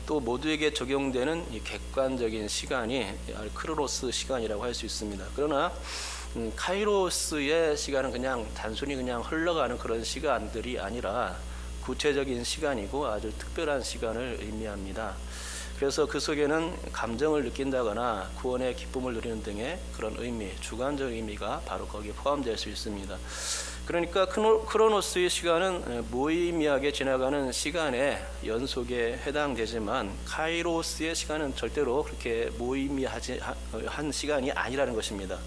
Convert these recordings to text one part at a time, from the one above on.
또 모두에게 적용되는 이 객관적인 시간이 크로노스 시간이라고 할 수 있습니다. 그러나 카이로스의 시간은 그냥 단순히 그냥 흘러가는 그런 시간들이 아니라 구체적인 시간이고 아주 특별한 시간을 의미합니다. 그래서 그 속에는 감정을 느낀다거나 구원의 기쁨을 누리는 등의 그런 의미, 주관적 의미가 바로 거기에 포함될 수 있습니다. 그러니까 크로노스의 시간은 무의미하게 지나가는 시간의 연속에 해당되지만 카이로스의 시간은 절대로 그렇게 무의미한 시간이 아니라는 것입니다.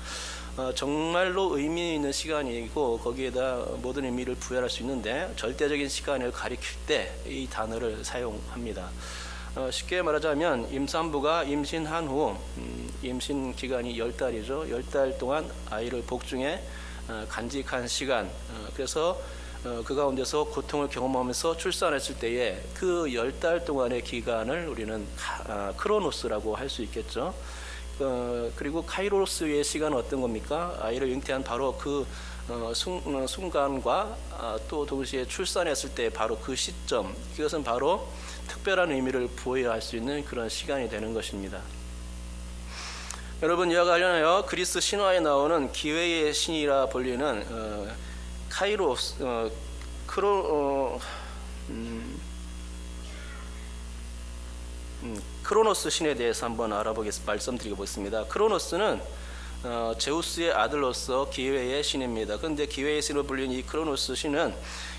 정말로 의미 있는 시간이고 거기에다 모든 의미를 부여할 수 있는데 절대적인 시간을 가리킬 때 이 단어를 사용합니다. 쉽게 말하자면 임산부가 임신한 후 임신 기간이 10달이죠. 10달 동안 아이를 복중에 간직한 시간, 그래서 그 가운데서 고통을 경험하면서 출산했을 때에 그 10달 동안의 기간을 우리는 크로노스라고 할 수 있겠죠. 그리고 카이로스의 시간은 어떤 겁니까? 아이를 잉태한 바로 그 순간과 또 동시에 출산했을 때 바로 그 시점, 이것은 바로 특별한 의미를 부여할 수 있는 그런 시간이 되는 것입니다. 여러분, 이와 관련하여 그리스 신화에 나오는 기회의 신이라 불리는 카이로스, 크로노스 신에 대해서 한번 말씀드리겠습니다. 크로노스는 제우스의 아들로서 기회의 신입니다. 그런데 기회의 신으로 불리는 이 크로노스 신은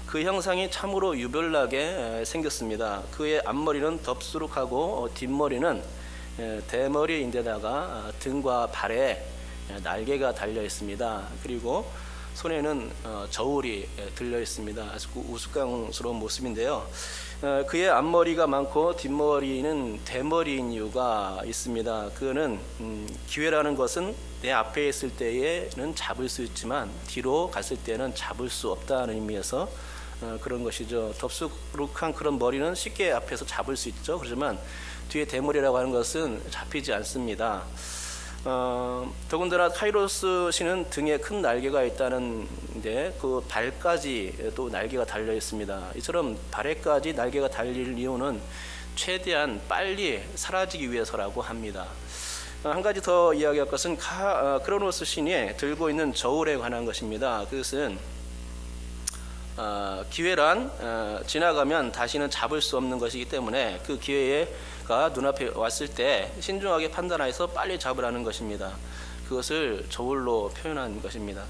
그 형상이 참으로 유별나게 생겼습니다. 그의 앞머리는 덥수룩하고 뒷머리는 대머리인데다가 등과 발에 날개가 달려 있습니다. 그리고 손에는 저울이 들려 있습니다. 아주 우스꽝스러운 모습인데요. 그의 앞머리가 많고 뒷머리는 대머리인 이유가 있습니다. 그는 기회라는 것은 내 앞에 있을 때에는 잡을 수 있지만 뒤로 갔을 때는 잡을 수 없다는 의미에서 그런 것이죠. 덥수룩한 그런 머리는 쉽게 앞에서 잡을 수 있죠. 그렇지만 뒤에 대머리라고 하는 것은 잡히지 않습니다. 더군다나 카이로스 신은 등에 큰 날개가 있다는데 그 발까지 또 날개가 달려 있습니다. 이처럼 발에까지 날개가 달릴 이유는 최대한 빨리 사라지기 위해서라고 합니다. 한 가지 더 이야기할 것은 크로노스 신이 들고 있는 저울에 관한 것입니다. 그것은 기회란 지나가면 다시는 잡을 수 없는 것이기 때문에 그 기회가 눈앞에 왔을 때 신중하게 판단해서 빨리 잡으라는 것입니다. 그것을 저울로 표현한 것입니다.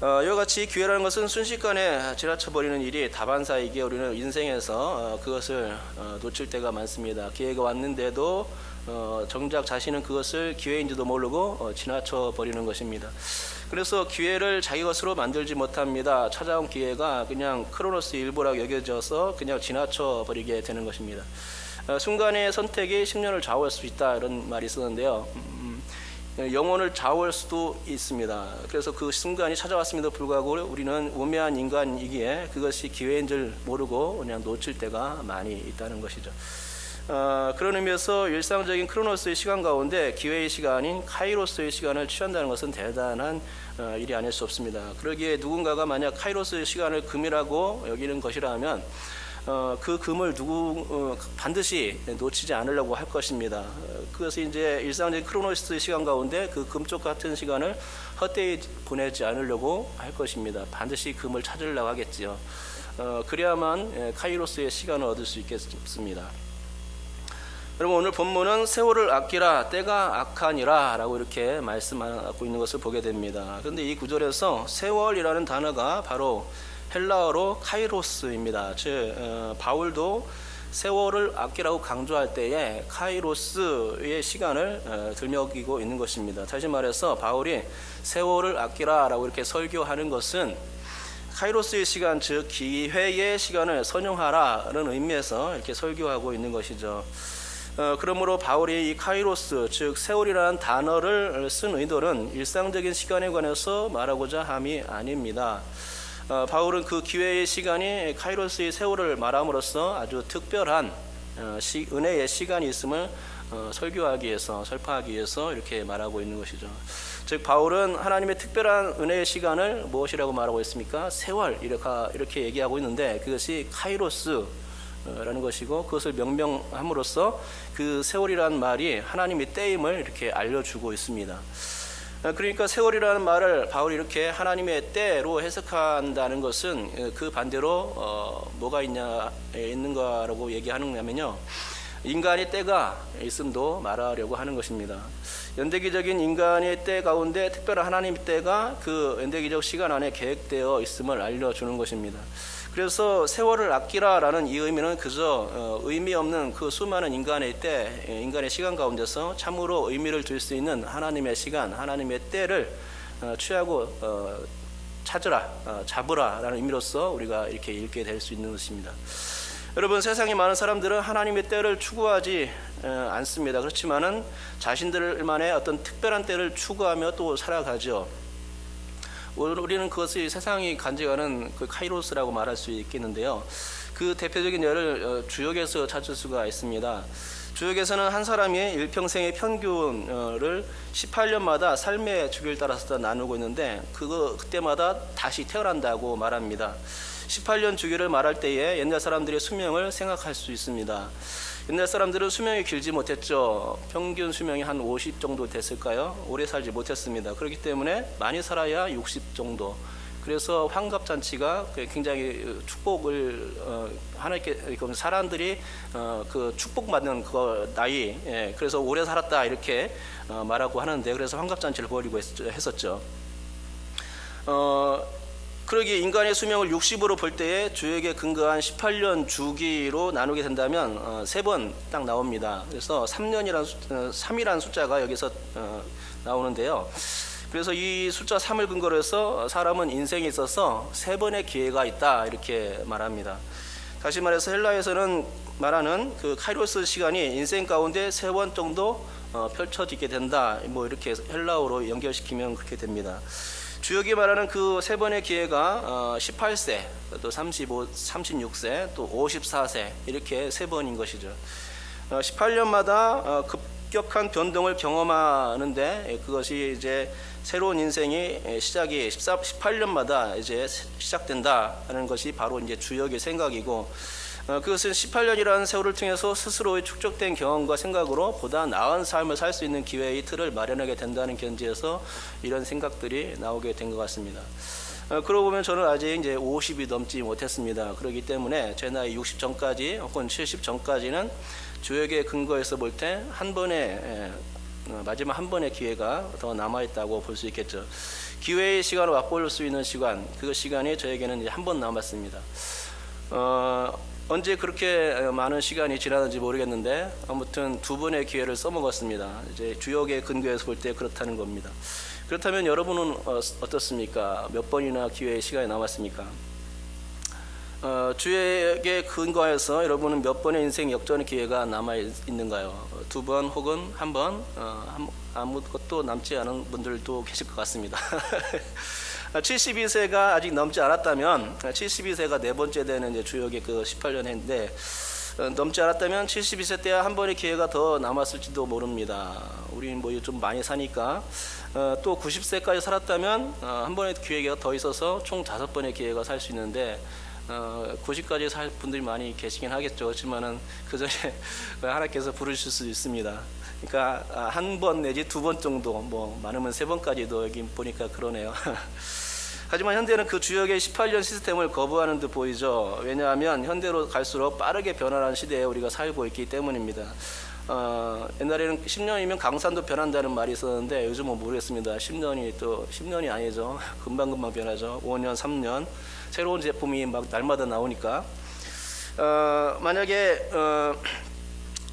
이와 같이 기회라는 것은 순식간에 지나쳐버리는 일이 다반사이기에 우리는 인생에서 그것을 놓칠 때가 많습니다. 기회가 왔는데도 정작 자신은 그것을 기회인지도 모르고 지나쳐버리는 것입니다. 그래서 기회를 자기 것으로 만들지 못합니다. 찾아온 기회가 그냥 크로노스 일부라고 여겨져서 그냥 지나쳐버리게 되는 것입니다. 순간의 선택이 10년을 좌우할 수 있다, 이런 말이 있었는데요. 영혼을 좌우할 수도 있습니다. 그래서 그 순간이 찾아왔음에도 불구하고 우리는 우매한 인간이기에 그것이 기회인 줄 모르고 그냥 놓칠 때가 많이 있다는 것이죠. 그런 의미에서 일상적인 크로노스의 시간 가운데 기회의 시간인 카이로스의 시간을 취한다는 것은 대단한 일이 아닐 수 없습니다. 그러기에 누군가가 만약 카이로스의 시간을 금이라고 여기는 것이라면 그 금을 반드시 놓치지 않으려고 할 것입니다. 그것이 이제 일상적인 크로노스의 시간 가운데 그 금쪽 같은 시간을 헛되이 보내지 않으려고 할 것입니다. 반드시 금을 찾으려고 하겠지요. 그래야만 카이로스의 시간을 얻을 수 있겠습니다. 여러분, 오늘 본문은 세월을 아끼라 때가 악하니라 라고 이렇게 말씀하고 있는 것을 보게 됩니다. 그런데 이 구절에서 세월이라는 단어가 바로 헬라어로 카이로스입니다. 즉 바울도 세월을 아끼라고 강조할 때에 카이로스의 시간을 들먹이고 있는 것입니다. 다시 말해서 바울이 세월을 아끼라 라고 이렇게 설교하는 것은 카이로스의 시간, 즉 기회의 시간을 선용하라는 의미에서 이렇게 설교하고 있는 것이죠. 그러므로 바울이 이 카이로스, 즉 세월이라는 단어를 쓴 의도는 일상적인 시간에 관해서 말하고자 함이 아닙니다. 바울은 그 기회의 시간이 카이로스의 세월을 말함으로써 아주 특별한 은혜의 시간이 있음을 설교하기 위해서, 설파하기 위해서 이렇게 말하고 있는 것이죠. 즉 바울은 하나님의 특별한 은혜의 시간을 무엇이라고 말하고 있습니까? 세월, 이렇게 얘기하고 있는데 그것이 카이로스, 라는 것이고, 그것을 명명함으로써 그 세월이라는 말이 하나님의 때임을 이렇게 알려주고 있습니다. 그러니까 세월이라는 말을 바울이 이렇게 하나님의 때로 해석한다는 것은 그 반대로 뭐가 있는가라고 얘기하느냐면요, 인간의 때가 있음도 말하려고 하는 것입니다. 연대기적인 인간의 때 가운데 특별한 하나님의 때가 그 연대기적 시간 안에 계획되어 있음을 알려주는 것입니다. 그래서 세월을 아끼라라는 이 의미는 그저 의미 없는 그 수많은 인간의 때, 인간의 시간 가운데서 참으로 의미를 줄 수 있는 하나님의 시간, 하나님의 때를 취하고 찾으라, 잡으라라는 의미로서 우리가 이렇게 읽게 될 수 있는 것입니다. 여러분, 세상에 많은 사람들은 하나님의 때를 추구하지 않습니다. 그렇지만은 자신들만의 어떤 특별한 때를 추구하며 또 살아가죠. 우리는 그것이 세상이 간직하는 그 카이로스라고 말할 수 있겠는데요. 그 대표적인 예를 주역에서 찾을 수가 있습니다. 주역에서는 한 사람이 일평생의 평균을 18년마다 삶의 주기를 따라서 나누고 있는데 그때마다 다시 태어난다고 말합니다. 18년 주기를 말할 때에 옛날 사람들의 수명을 생각할 수 있습니다. 옛날 사람들은 수명이 길지 못했죠. 평균 수명이 한 50 정도 됐을까요? 오래 살지 못했습니다. 그렇기 때문에 많이 살아야 60 정도. 그래서 환갑잔치가 굉장히 축복을 하나님께 사람들이 그 축복받는 그 나이, 그래서 오래 살았다 이렇게 말하고 하는데, 그래서 환갑잔치를 벌이고 했었죠. 그러기에 인간의 수명을 60으로 볼 때에 주역에 근거한 18년 주기로 나누게 된다면 3번 딱 나옵니다. 그래서 3이라는 숫자가 여기서 나오는데요. 그래서 이 숫자 3을 근거로 해서 사람은 인생에 있어서 3번의 기회가 있다 이렇게 말합니다. 다시 말해서 헬라에서는 말하는 그 카이로스 시간이 인생 가운데 3번 정도 펼쳐지게 된다. 뭐 이렇게 헬라어로 연결시키면 그렇게 됩니다. 주역이 말하는 그 3번의 기회가 18세, 또 36세, 또 54세 이렇게 3번인 것이죠. 18년마다 급격한 변동을 경험하는데 그것이 이제 새로운 인생이 시작이 18년마다 이제 시작된다는 것이 바로 이제 주역의 생각이고, 그것은 18년이라는 세월을 통해서 스스로의 축적된 경험과 생각으로 보다 나은 삶을 살 수 있는 기회의 틀을 마련하게 된다는 견지에서 이런 생각들이 나오게 된 것 같습니다. 그러고 보면 저는 아직 이제 50이 넘지 못했습니다. 그렇기 때문에 제 나이 60 전까지 혹은 70 전까지는 주역의 근거에서 볼 때 한 번의 마지막 한 번의 기회가 더 남아있다고 볼 수 있겠죠. 기회의 시간을 맛볼 수 있는 시간, 그 시간이 저에게는 이제 한 번 남았습니다. 언제 그렇게 많은 시간이 지났는지 모르겠는데 아무튼 2번의 기회를 써먹었습니다. 이제 주역의 근거에서 볼 때 그렇다는 겁니다. 그렇다면 여러분은 어떻습니까? 몇 번이나 기회의 시간이 남았습니까? 주역의 근거에서 여러분은 몇 번의 인생 역전의 기회가 남아 있는가요? 2번 혹은 1번? 아무것도 남지 않은 분들도 계실 것 같습니다. 72세가 아직 넘지 않았다면, 72세가 4번째 되는 이제 주역의 그 18년 했는데 넘지 않았다면 72세 때 한 번의 기회가 더 남았을지도 모릅니다. 우리는 뭐 좀 많이 사니까 또 90세까지 살았다면 한 번의 기회가 더 있어서 총 5번의 기회가 살 수 있는데 90까지 살 분들이 많이 계시긴 하겠죠. 그렇지만은 그 전에 하나님께서 부르실 수 있습니다. 그러니까 한 번 내지 2번 정도, 뭐 많으면 3번까지도 여기 보니까 그러네요. 하지만 현대는 그 주역의 18년 시스템을 거부하는 듯 보이죠. 왜냐하면 현대로 갈수록 빠르게 변화하는 시대에 우리가 살고 있기 때문입니다. 옛날에는 10년이면 강산도 변한다는 말이 있었는데 요즘은 모르겠습니다. 10년이 아니죠. 금방금방 변하죠. 5년, 3년 새로운 제품이 막 날마다 나오니까 만약에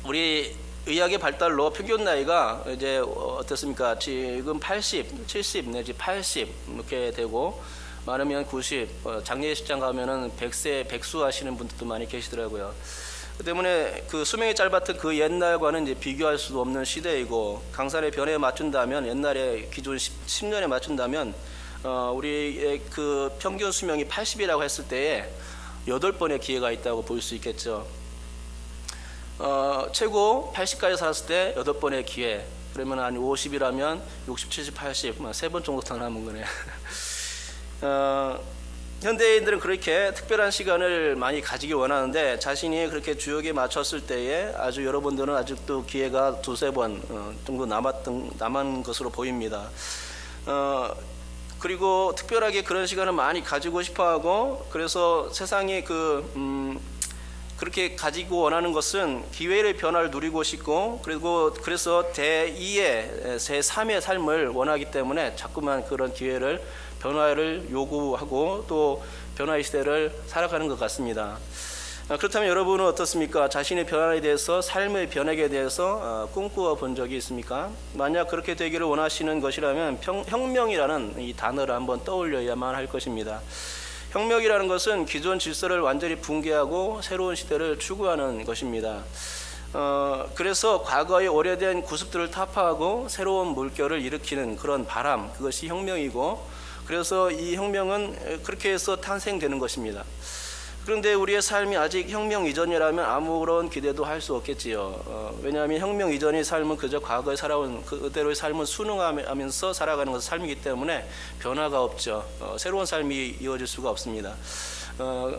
우리 의학의 발달로 평균 나이가 이제 어떻습니까? 지금 80, 70 내지 80 이렇게 되고 많으면 90, 장례식장 가면은 100세 백수 하시는 분들도 많이 계시더라고요. 그 때문에 그 수명이 짧았던 그 옛날과는 이제 비교할 수 없는 시대이고, 강산의 변화에 맞춘다면 옛날에 기존 10년에 맞춘다면 우리의 그 평균 수명이 80이라고 했을 때에 8번의 기회가 있다고 볼 수 있겠죠. 최고 80까지 살았을 때 8번의 기회, 그러면 한 50이라면 60, 70, 80, 3번 정도 더 남은 거네요. 현대인들은 그렇게 특별한 시간을 많이 가지기 원하는데 자신이 그렇게 주역에 맞췄을 때에 아주 여러분들은 아직도 기회가 두세 번 정도 남은 것으로 보입니다. 그리고 특별하게 그런 시간을 많이 가지고 싶어하고, 그래서 세상이 그렇게 가지고 원하는 것은 기회의 변화를 누리고 싶고, 그래서 제2의 제3의 삶을 원하기 때문에 자꾸만 그런 기회를 변화를 요구하고 또 변화의 시대를 살아가는 것 같습니다. 그렇다면 여러분은 어떻습니까? 자신의 변화에 대해서, 삶의 변화에 대해서 꿈꾸어 본 적이 있습니까? 만약 그렇게 되기를 원하시는 것이라면 혁명이라는 이 단어를 한번 떠올려야만 할 것입니다. 혁명이라는 것은 기존 질서를 완전히 붕괴하고 새로운 시대를 추구하는 것입니다. 그래서 과거의 오래된 구습들을 타파하고 새로운 물결을 일으키는 그런 바람, 그것이 혁명이고, 그래서 이 혁명은 그렇게 해서 탄생되는 것입니다. 그런데 우리의 삶이 아직 혁명 이전이라면 아무런 기대도 할 수 없겠지요. 왜냐하면 혁명 이전의 삶은 그저 과거에 살아온 그대로의 삶을 순응하면서 살아가는 것은 삶이기 때문에 변화가 없죠. 새로운 삶이 이어질 수가 없습니다.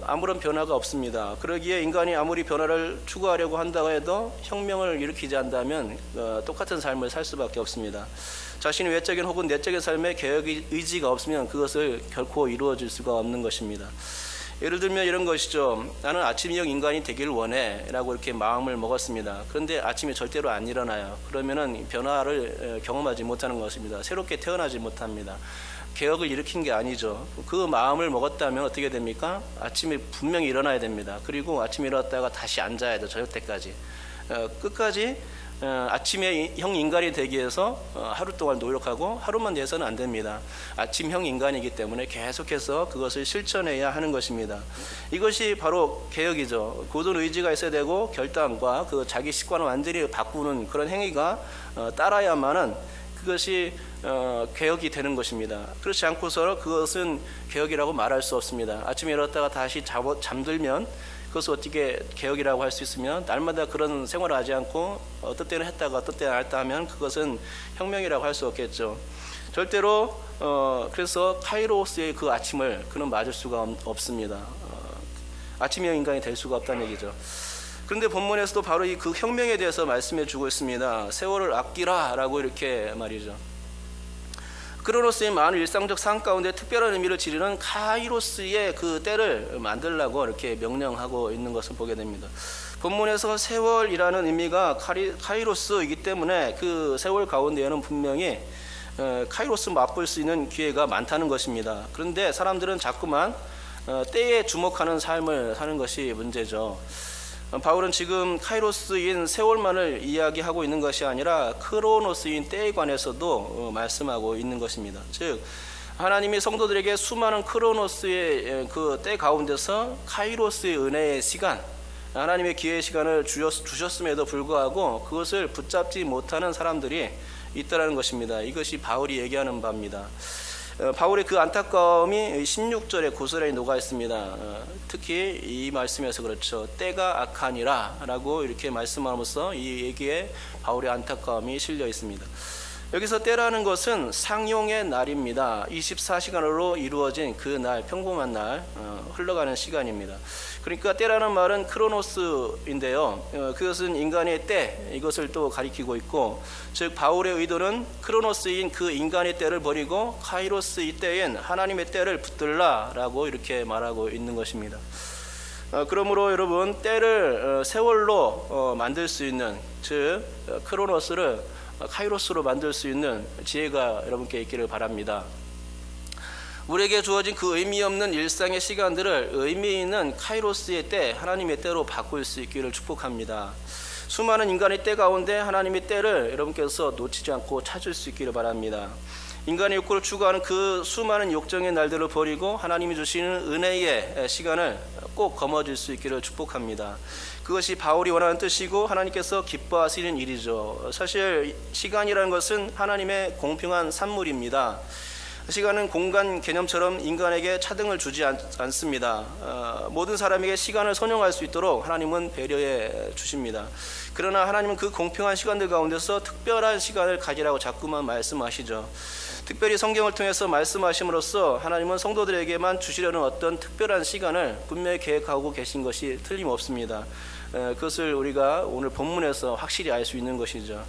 아무런 변화가 없습니다. 그러기에 인간이 아무리 변화를 추구하려고 한다고 해도 혁명을 일으키지 않는다면 똑같은 삶을 살 수밖에 없습니다. 자신의 외적인 혹은 내적인 삶에 개혁 의지가 없으면 그것을 결코 이루어질 수가 없는 것입니다. 예를 들면 이런 것이죠. 나는 아침형 인간이 되기를 원해 라고 이렇게 마음을 먹었습니다. 그런데 아침에 절대로 안 일어나요. 그러면은 변화를 경험하지 못하는 것입니다. 새롭게 태어나지 못합니다. 개혁을 일으킨 게 아니죠. 그 마음을 먹었다면 어떻게 됩니까? 아침에 분명히 일어나야 됩니다. 그리고 아침에 일어났다가 다시 앉아야 돼요. 저녁 때까지. 끝까지 아침형 인간이 되기 위해서 하루 동안 노력하고 하루만 돼서는 안 됩니다. 아침형 인간이기 때문에 계속해서 그것을 실천해야 하는 것입니다. 이것이 바로 개혁이죠. 굳은 의지가 있어야 되고 결단과 그 자기 습관을 완전히 바꾸는 그런 행위가 따라야만은 그것이 개혁이 되는 것입니다. 그렇지 않고서 그것은 개혁이라고 말할 수 없습니다. 아침에 일어났다가 다시 잠들면 그것을 어떻게 개혁이라고 할 수 있으며, 날마다 그런 생활을 하지 않고 어떤 때는 했다가 어떤 때는 안 했다 하면 그것은 혁명이라고 할 수 없겠죠. 절대로 그래서 카이로스의 그 아침을 그는 맞을 수가 없습니다. 아침형 인간이 될 수가 없다는 얘기죠. 그런데 본문에서도 바로 그 혁명에 대해서 말씀해 주고 있습니다. 세월을 아끼라 라고 이렇게 말이죠. 크로노스의 많은 일상적 삶 가운데 특별한 의미를 지니는 카이로스의 그 때를 만들라고 이렇게 명령하고 있는 것을 보게 됩니다. 본문에서 세월이라는 의미가 카이로스이기 때문에 그 세월 가운데에는 분명히 카이로스 맛볼 수 있는 기회가 많다는 것입니다. 그런데 사람들은 자꾸만 때에 주목하는 삶을 사는 것이 문제죠. 바울은 지금 카이로스인 세월만을 이야기하고 있는 것이 아니라 크로노스인 때에 관해서도 말씀하고 있는 것입니다. 즉 하나님이 성도들에게 수많은 크로노스의 그 때 가운데서 카이로스의 은혜의 시간, 하나님의 기회의 시간을 주셨음에도 불구하고 그것을 붙잡지 못하는 사람들이 있다는 것입니다. 이것이 바울이 얘기하는 바입니다. 바울의 그 안타까움이 16절에 고스란히 녹아 있습니다. 특히 이 말씀에서 그렇죠. 때가 악하니라 라고 이렇게 말씀하면서 이 얘기에 바울의 안타까움이 실려 있습니다. 여기서 때라는 것은 상용의 날입니다. 24시간으로 이루어진 그 날, 평범한 날, 흘러가는 시간입니다. 그러니까 때라는 말은 크로노스인데요. 그것은 인간의 때, 이것을 또 가리키고 있고, 즉 바울의 의도는 크로노스인 그 인간의 때를 버리고 카이로스 이 때엔 하나님의 때를 붙들라라고 이렇게 말하고 있는 것입니다. 그러므로 여러분, 때를 세월로 만들 수 있는, 즉 크로노스를 카이로스로 만들 수 있는 지혜가 여러분께 있기를 바랍니다. 우리에게 주어진 그 의미 없는 일상의 시간들을 의미 있는 카이로스의 때, 하나님의 때로 바꿀 수 있기를 축복합니다. 수많은 인간의 때 가운데 하나님의 때를 여러분께서 놓치지 않고 찾을 수 있기를 바랍니다. 인간의 욕구를 추구하는 그 수많은 욕정의 날들을 버리고 하나님이 주시는 은혜의 시간을 꼭 거머쥘 수 있기를 축복합니다. 그것이 바울이 원하는 뜻이고 하나님께서 기뻐하시는 일이죠. 사실 시간이라는 것은 하나님의 공평한 산물입니다. 시간은 공간 개념처럼 인간에게 차등을 주지 않습니다. 모든 사람에게 시간을 선용할 수 있도록 하나님은 배려해 주십니다. 그러나 하나님은 그 공평한 시간들 가운데서 특별한 시간을 가지라고 자꾸만 말씀하시죠. 특별히 성경을 통해서 말씀하심으로써 하나님은 성도들에게만 주시려는 어떤 특별한 시간을 분명히 계획하고 계신 것이 틀림없습니다. 그것을 우리가 오늘 본문에서 확실히 알 수 있는 것이죠.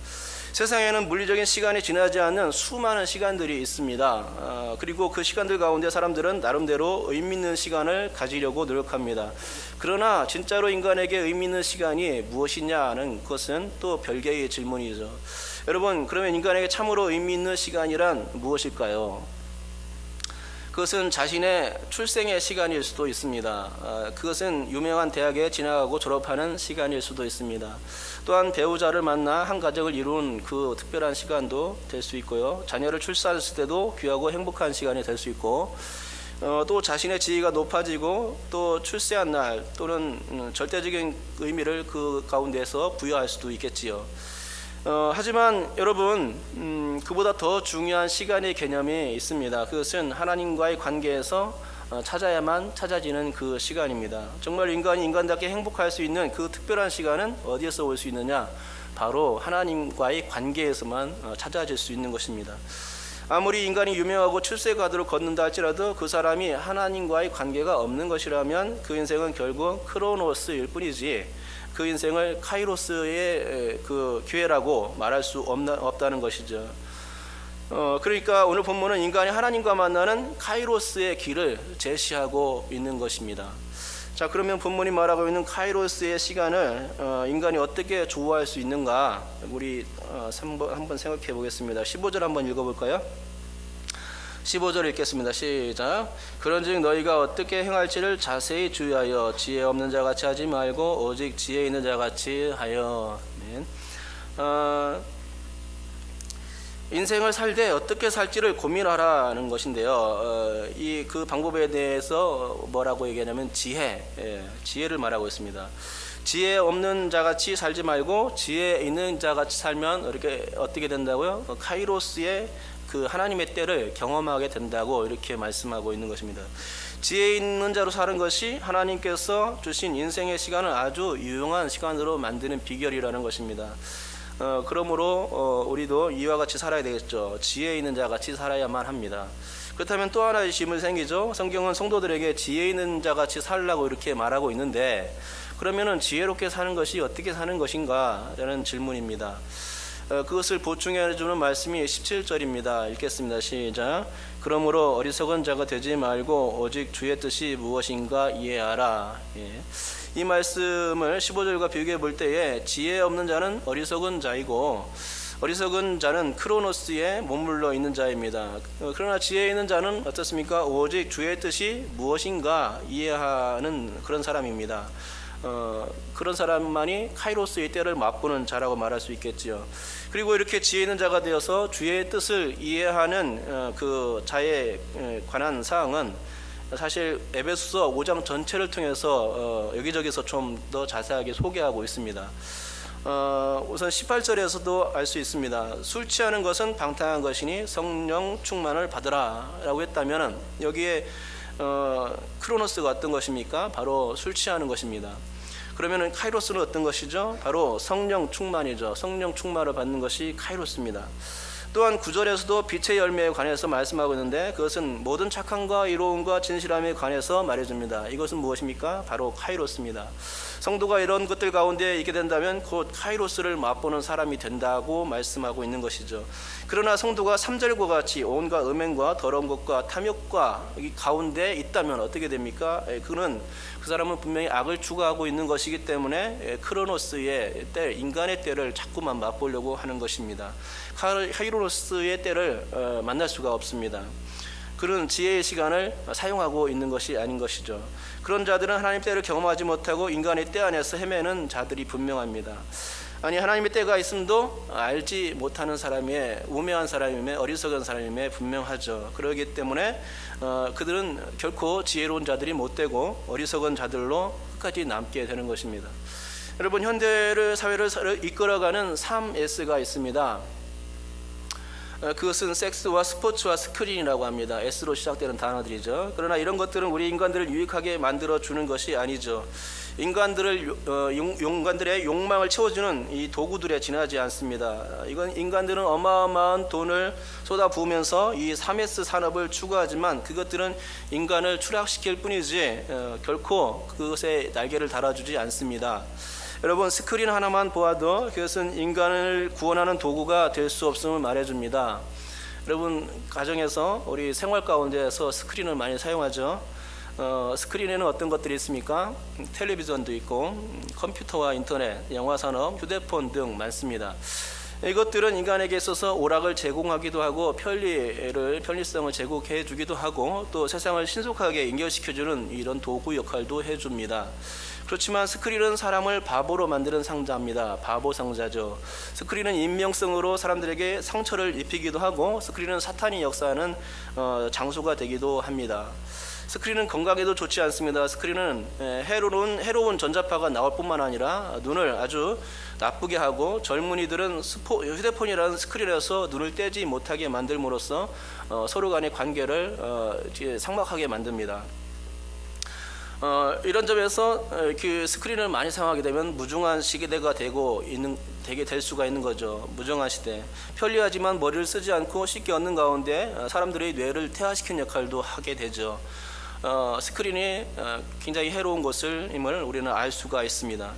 세상에는 물리적인 시간이 지나지 않는 수많은 시간들이 있습니다. 그리고 그 시간들 가운데 사람들은 나름대로 의미 있는 시간을 가지려고 노력합니다. 그러나 진짜로 인간에게 의미 있는 시간이 무엇이냐는 것은 또 별개의 질문이죠. 여러분, 그러면 인간에게 참으로 의미 있는 시간이란 무엇일까요? 그것은 자신의 출생의 시간일 수도 있습니다. 그것은 유명한 대학에 진학하고 졸업하는 시간일 수도 있습니다. 또한 배우자를 만나 한 가족을 이룬 그 특별한 시간도 될 수 있고요. 자녀를 출산했을 때도 귀하고 행복한 시간이 될 수 있고, 또 자신의 지위가 높아지고 또 출세한 날 또는 절대적인 의미를 그 가운데서 부여할 수도 있겠지요. 하지만 여러분, 그보다 더 중요한 시간의 개념이 있습니다. 그것은 하나님과의 관계에서 찾아야만 찾아지는 그 시간입니다. 정말 인간이 인간답게 행복할 수 있는 그 특별한 시간은 어디에서 올 수 있느냐? 바로 하나님과의 관계에서만 찾아질 수 있는 것입니다. 아무리 인간이 유명하고 출세가도를 걷는다 할지라도 그 사람이 하나님과의 관계가 없는 것이라면 그 인생은 결국 크로노스일 뿐이지 그 인생을 카이로스의 그 기회라고 말할 수 없다는 것이죠. 그러니까 오늘 본문은 인간이 하나님과 만나는 카이로스의 길을 제시하고 있는 것입니다. 자, 그러면 본문이 말하고 있는 카이로스의 시간을 인간이 어떻게 조화할 수 있는가? 우리 한번 생각해 보겠습니다. 15절 한번 읽어볼까요? 15절 읽겠습니다. 시작. 그런즉 너희가 어떻게 행할지를 자세히 주의하여 지혜 없는 자같이 하지 말고 오직 지혜 있는 자같이 하여. 인생을 살 때 어떻게 살지를 고민하라는 것인데요. 그 방법에 대해서 뭐라고 얘기하냐면 지혜를 말하고 있습니다. 지혜 없는 자같이 살지 말고 지혜 있는 자같이 살면 이렇게 어떻게 된다고요? 카이로스의 그 하나님의 때를 경험하게 된다고 이렇게 말씀하고 있는 것입니다. 지혜 있는 자로 사는 것이 하나님께서 주신 인생의 시간을 아주 유용한 시간으로 만드는 비결이라는 것입니다. 그러므로 우리도 이와 같이 살아야 되겠죠. 지혜 있는 자 같이 살아야만 합니다. 그렇다면 또 하나의 질문이 생기죠. 성경은 성도들에게 지혜 있는 자 같이 살라고 이렇게 말하고 있는데 그러면은 지혜롭게 사는 것이 어떻게 사는 것인가? 라는 질문입니다. 그것을 보충해 주는 말씀이 17절입니다. 읽겠습니다. 시작. 그러므로 어리석은 자가 되지 말고 오직 주의 뜻이 무엇인가 이해하라. 이 말씀을 15절과 비교해 볼 때에 지혜 없는 자는 어리석은 자이고 어리석은 자는 크로노스에 머물러 있는 자입니다. 그러나 지혜 있는 자는 어떻습니까? 오직 주의 뜻이 무엇인가 이해하는 그런 사람입니다. 그런 사람만이 카이로스의 때를 맛보는 자라고 말할 수 있겠지요. 그리고 이렇게 지혜 있는 자가 되어서 주의 뜻을 이해하는 그 자에 관한 사항은 사실 에베소서 5장 전체를 통해서 여기저기서 좀 더 자세하게 소개하고 있습니다. 우선 18절에서도 알 수 있습니다. 술 취하는 것은 방탕한 것이니 성령 충만을 받으라 라고 했다면 여기에 크로노스가 어떤 것입니까? 바로 술 취하는 것입니다. 그러면 카이로스는 어떤 것이죠? 바로 성령 충만이죠. 성령 충만을 받는 것이 카이로스입니다. 또한 9절에서도 빛의 열매에 관해서 말씀하고 있는데 그것은 모든 착함과 이로움과 진실함에 관해서 말해줍니다. 이것은 무엇입니까? 바로 카이로스입니다. 성도가 이런 것들 가운데 있게 된다면 곧 카이로스를 맛보는 사람이 된다고 말씀하고 있는 것이죠. 그러나 성도가 3절과 같이 온갖 음행과 더러운 것과 탐욕과 이 가운데 있다면 어떻게 됩니까? 그는 그 사람은 분명히 악을 추구하고 있는 것이기 때문에 크로노스의 때, 인간의 때를 자꾸만 맛보려고 하는 것입니다. 카이로스의 때를 만날 수가 없습니다. 그런 지혜의 시간을 사용하고 있는 것이 아닌 것이죠. 그런 자들은 하나님의 때를 경험하지 못하고 인간의 때 안에서 헤매는 자들이 분명합니다. 아니, 하나님의 때가 있음도 알지 못하는 사람의 우매한 사람임에 어리석은 사람임에 분명하죠. 그렇기 때문에 그들은 결코 지혜로운 자들이 못 되고 어리석은 자들로 끝까지 남게 되는 것입니다. 여러분, 현대를 사회를 이끌어가는 3S가 있습니다. 그것은 섹스와 스포츠와 스크린이라고 합니다. S로 시작되는 단어들이죠. 그러나 이런 것들은 우리 인간들을 유익하게 만들어주는 것이 아니죠. 인간들의 욕망을 채워주는 이 도구들에 지나지 않습니다. 이건 인간들은 어마어마한 돈을 쏟아부으면서 이 3S 산업을 추구하지만 그것들은 인간을 추락시킬 뿐이지 결코 그것에 날개를 달아주지 않습니다. 여러분, 스크린 하나만 보아도 그것은 인간을 구원하는 도구가 될 수 없음을 말해줍니다. 여러분, 가정에서 우리 생활 가운데에서 스크린을 많이 사용하죠. 스크린에는 어떤 것들이 있습니까? 텔레비전도 있고 컴퓨터와 인터넷, 영화산업, 휴대폰 등 많습니다. 이것들은 인간에게 있어서 오락을 제공하기도 하고 편리성을 제공해 주기도 하고 또 세상을 신속하게 연결시켜주는 이런 도구 역할도 해줍니다. 그렇지만 스크린은 사람을 바보로 만드는 상자입니다. 바보 상자죠. 스크린은 인명성으로 사람들에게 상처를 입히기도 하고 스크린은 사탄이 역사하는 장소가 되기도 합니다. 스크린은 건강에도 좋지 않습니다. 스크린은 해로운 전자파가 나올 뿐만 아니라 눈을 아주 나쁘게 하고 젊은이들은 휴대폰이라는 스크린에서 눈을 떼지 못하게 만들므로써 서로 간의 관계를 삭막하게 만듭니다. 이런 점에서 그 스크린을 많이 사용하게 되면 무중한 시대가 되게 될 수가 있는 거죠. 무정한 시대. 편리하지만 머리를 쓰지 않고 쉽게 얻는 가운데 사람들의 뇌를 퇴화시키는 역할도 하게 되죠. 스크린이 굉장히 해로운 것임을 우리는 알 수가 있습니다.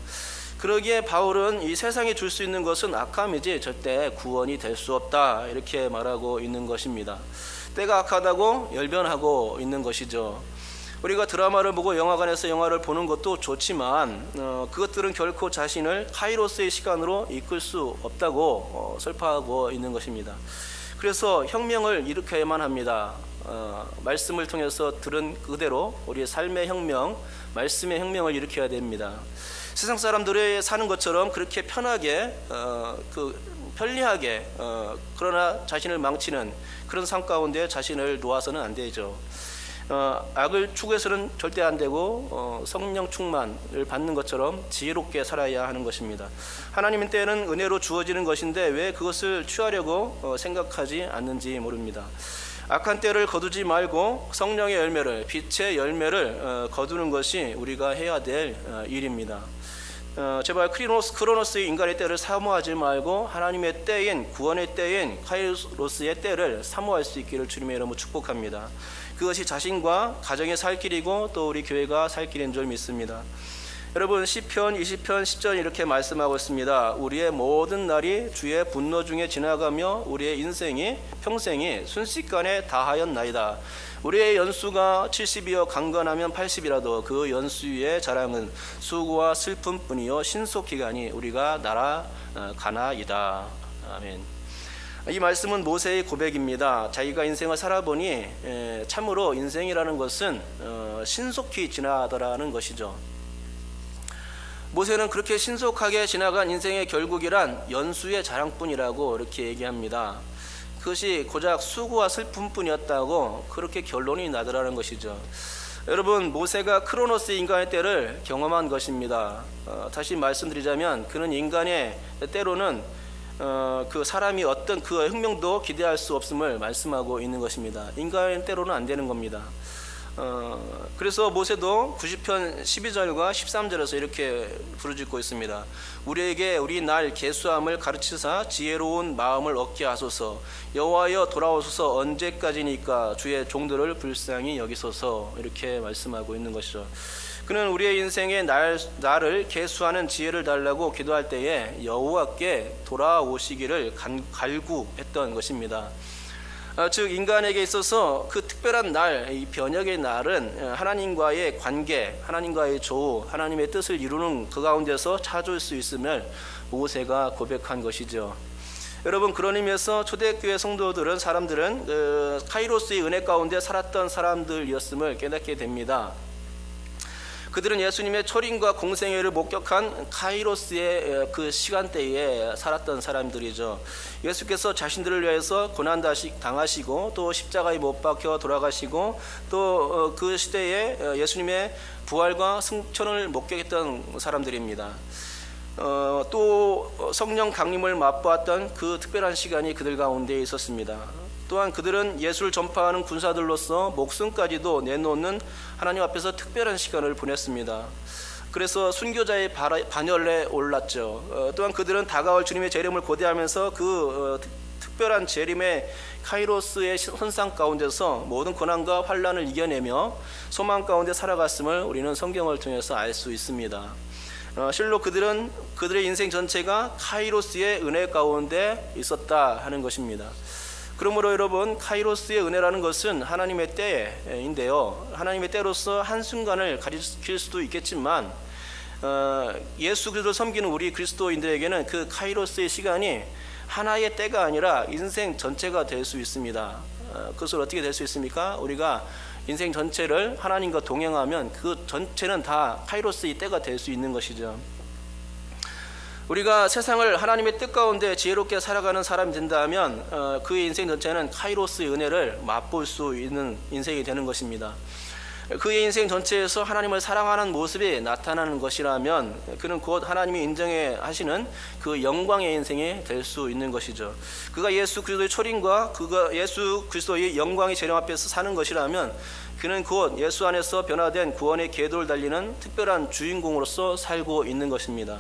그러기에 바울은 이 세상에 줄 수 있는 것은 악함이지 절대 구원이 될 수 없다 이렇게 말하고 있는 것입니다. 때가 악하다고 열변하고 있는 것이죠. 우리가 드라마를 보고 영화관에서 영화를 보는 것도 좋지만 그것들은 결코 자신을 카이로스의 시간으로 이끌 수 없다고 설파하고 있는 것입니다. 그래서 혁명을 일으켜야만 합니다. 말씀을 통해서 들은 그대로 우리의 삶의 혁명, 말씀의 혁명을 일으켜야 됩니다. 세상 사람들이 사는 것처럼 그렇게 편하게 편리하게 그러나 자신을 망치는 그런 삶 가운데 자신을 놓아서는 안 되죠. 악을 추구해서는 절대 안 되고 성령 충만을 받는 것처럼 지혜롭게 살아야 하는 것입니다. 하나님의 때는 은혜로 주어지는 것인데 왜 그것을 취하려고 생각하지 않는지 모릅니다. 악한 때를 거두지 말고 성령의 열매를, 빛의 열매를 거두는 것이 우리가 해야 될 일입니다. 제발 크로노스의 인간의 때를 사모하지 말고 하나님의 때인 구원의 때인 카이로스의 때를 사모할 수 있기를 주님의 이름으로 축복합니다. 그것이 자신과 가정의 살 길이고 또 우리 교회가 살 길인 줄 믿습니다. 여러분, 시편 20편 10절 이렇게 말씀하고 있습니다. 우리의 모든 날이 주의 분노 중에 지나가며 우리의 평생이 순식간에 다하였나이다. 우리의 연수가 70이여 강건하면 80이라도 그 연수의 자랑은 수고와 슬픔뿐이요 신속기간이 우리가 날아가나이다. 아멘. 이 말씀은 모세의 고백입니다. 자기가 인생을 살아보니 참으로 인생이라는 것은 신속히 지나더라는 것이죠. 모세는 그렇게 신속하게 지나간 인생의 결국이란 연수의 자랑뿐이라고 이렇게 얘기합니다. 그것이 고작 수고와 슬픔뿐이었다고 그렇게 결론이 나더라는 것이죠. 여러분, 모세가 크로노스의 인간의 때를 경험한 것입니다. 다시 말씀드리자면 그는 인간의 때로는 그 사람이 어떤 그 혁명도 기대할 수 없음을 말씀하고 있는 것입니다. 인간의 때로는 안 되는 겁니다. 그래서 모세도 90편 12절과 13절에서 이렇게 부르짖고 있습니다. 우리에게 우리 날 계수함을 가르치사 지혜로운 마음을 얻게 하소서. 여호와여 돌아오소서. 언제까지니까 주의 종들을 불쌍히 여기소서. 이렇게 말씀하고 있는 것이죠. 그는 우리의 인생의 나를 계수하는 지혜를 달라고 기도할 때에 여호와께 돌아오시기를 갈구했던 것입니다. 즉 인간에게 있어서 그 특별한 날, 이 변혁의 날은 하나님과의 관계, 하나님과의 조우, 하나님의 뜻을 이루는 그 가운데서 찾을 수 있음을 모세가 고백한 것이죠. 여러분, 그런 의미에서 초대교회 사람들은 카이로스의 은혜 가운데 살았던 사람들이었음을 깨닫게 됩니다. 그들은 예수님의 초림과 공생애를 목격한 카이로스의 그 시간대에 살았던 사람들이죠. 예수께서 자신들을 위해서 고난 당하시고 또 십자가에 못 박혀 돌아가시고 또 그 시대에 예수님의 부활과 승천을 목격했던 사람들입니다. 또 성령 강림을 맛보았던 그 특별한 시간이 그들 가운데 있었습니다. 또한 그들은 예수를 전파하는 군사들로서 목숨까지도 내놓는 하나님 앞에서 특별한 시간을 보냈습니다. 그래서 순교자의 반열에 올랐죠. 또한 그들은 다가올 주님의 재림을 고대하면서 특별한 재림의 카이로스의 선상 가운데서 모든 고난과 환난을 이겨내며 소망 가운데 살아갔음을 우리는 성경을 통해서 알 수 있습니다. 실로 그들의 인생 전체가 카이로스의 은혜 가운데 있었다 하는 것입니다. 그러므로 여러분, 카이로스의 은혜라는 것은 하나님의 때인데요, 하나님의 때로서 한순간을 가리킬 수도 있겠지만 예수 그리스도를 섬기는 우리 그리스도인들에게는 그 카이로스의 시간이 하나의 때가 아니라 인생 전체가 될 수 있습니다. 그것을 어떻게 될 수 있습니까? 우리가 인생 전체를 하나님과 동행하면 그 전체는 다 카이로스의 때가 될 수 있는 것이죠. 우리가 세상을 하나님의 뜻 가운데 지혜롭게 살아가는 사람이 된다면 그의 인생 전체는 카이로스의 은혜를 맛볼 수 있는 인생이 되는 것입니다. 그의 인생 전체에서 하나님을 사랑하는 모습이 나타나는 것이라면 그는 곧 하나님이 인정해 하시는 그 영광의 인생이 될 수 있는 것이죠. 그가 예수 그리스도의 초림과 그가 예수 그리스도의 영광의 재림 앞에서 사는 것이라면 그는 곧 예수 안에서 변화된 구원의 궤도를 달리는 특별한 주인공으로서 살고 있는 것입니다.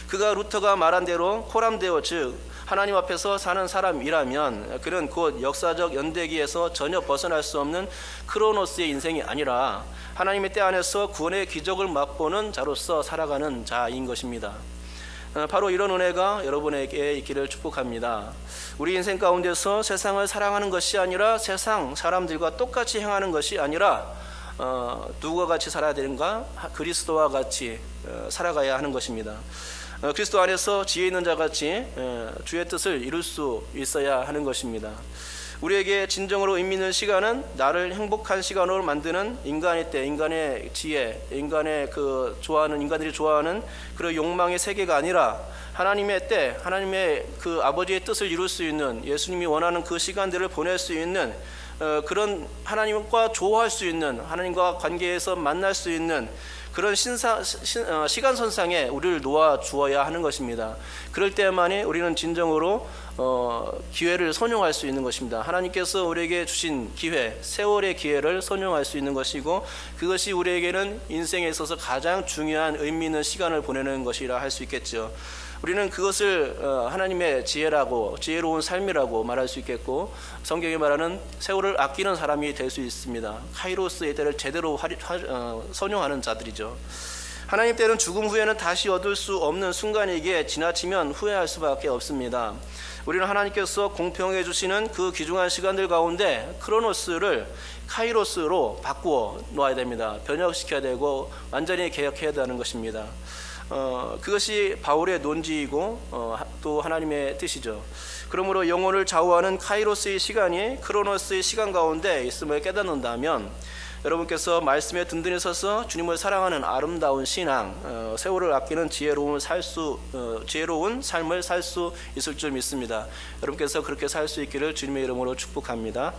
그가 루터가 말한 대로 코람데오, 즉 하나님 앞에서 사는 사람이라면 그는 곧 역사적 연대기에서 전혀 벗어날 수 없는 크로노스의 인생이 아니라 하나님의 때 안에서 구원의 기적을 맛보는 자로서 살아가는 자인 것입니다. 바로 이런 은혜가 여러분에게 있기를 축복합니다. 우리 인생 가운데서 세상을 사랑하는 것이 아니라 세상 사람들과 똑같이 행하는 것이 아니라 누구와 같이 살아야 되는가? 그리스도와 같이 살아가야 하는 것입니다. 그리스도 안에서 지혜 있는 자같이 주의 뜻을 이룰 수 있어야 하는 것입니다. 우리에게 진정으로 의미 있는 시간은 나를 행복한 시간으로 만드는 인간의 때, 인간의 지혜, 인간들이 좋아하는 그런 욕망의 세계가 아니라 하나님의 때, 하나님의 그 아버지의 뜻을 이룰 수 있는, 예수님이 원하는 그 시간들을 보낼 수 있는 그런 하나님과 조화할 수 있는, 하나님과 관계에서 만날 수 있는 그런 시간선상에 우리를 놓아 주어야 하는 것입니다. 그럴 때만이 우리는 진정으로 기회를 선용할 수 있는 것입니다. 하나님께서 우리에게 주신 기회, 세월의 기회를 선용할 수 있는 것이고 그것이 우리에게는 인생에 있어서 가장 중요한 의미 있는 시간을 보내는 것이라 할 수 있겠죠. 우리는 그것을 하나님의 지혜로운 삶이라고 말할 수 있겠고 성경이 말하는 세월을 아끼는 사람이 될 수 있습니다. 카이로스의 때를 제대로 선용하는 자들이죠. 하나님 때는 죽음 후에는 다시 얻을 수 없는 순간이기에 지나치면 후회할 수밖에 없습니다. 우리는 하나님께서 공평해 주시는 그 귀중한 시간들 가운데 크로노스를 카이로스로 바꾸어 놓아야 됩니다. 변혁시켜야 되고 완전히 개혁해야 되는 것입니다. 그것이 바울의 논지이고 또 하나님의 뜻이죠. 그러므로 영혼을 좌우하는 카이로스의 시간이 크로노스의 시간 가운데 있음을 깨닫는다면 여러분께서 말씀에 든든히 서서 주님을 사랑하는 아름다운 신앙, 세월을 아끼는 지혜로운 삶을 살 수 있을 줄 믿습니다. 여러분께서 그렇게 살 수 있기를 주님의 이름으로 축복합니다.